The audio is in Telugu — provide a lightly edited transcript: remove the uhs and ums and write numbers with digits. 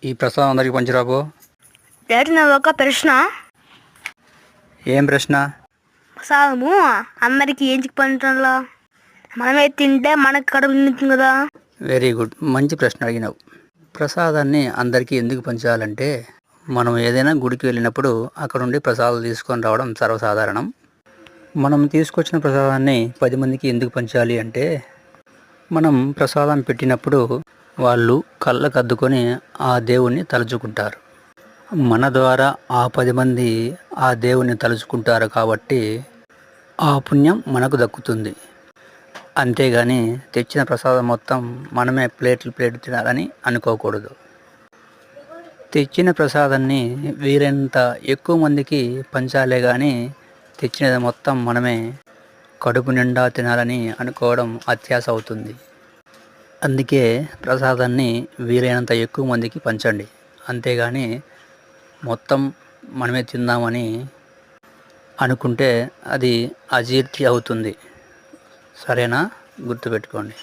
ఈ ప్రసాదం అందరికి పంచిరాబో. డాడీ నా ఒక ప్రశ్న. ఏం ప్రశ్న? ప్రసాదము అందరికి ఏం పంచడంలో మనమే తింటే మనకు కడుపు నిండుతుంది కదా. వెరీ గుడ్, మంచి ప్రశ్న అడిగినావు. ప్రసాదాన్ని అందరికీ ఎందుకు పంచాలంటే, మనం ఏదైనా గుడికి వెళ్ళినప్పుడు అక్కడ ఉండి ప్రసాదాలు తీసుకొని రావడం సర్వసాధారణం. మనం తీసుకొచ్చిన ప్రసాదాన్ని 10 మందికి ఎందుకు పంచాలి అంటే, మనం ప్రసాదం పెట్టినప్పుడు వాళ్ళు కళ్ళకు అద్దుకొని ఆ దేవుణ్ణి తలుచుకుంటారు. మన ద్వారా ఆ 10 మంది ఆ దేవుణ్ణి తలుచుకుంటారు కాబట్టి ఆ పుణ్యం మనకు దక్కుతుంది. అంతేగాని తెచ్చిన ప్రసాదం మొత్తం మనమే ప్లేట్లు తినాలని అనుకోకూడదు. తెచ్చిన ప్రసాదాన్ని వీలైనంత ఎక్కువ మందికి పంచాలే కానీ తెచ్చినది మొత్తం మనమే కడుపు నిండా తినాలని అనుకోవడం అత్యాశ అవుతుంది. అందుకే ప్రసాదాన్ని వీలైనంత ఎక్కువ మందికి పంచండి. అంతేగాని మొత్తం మనమే తిందామని అనుకుంటే అది అజీర్తి అవుతుంది. సరేనా? గుర్తుపెట్టుకోండి.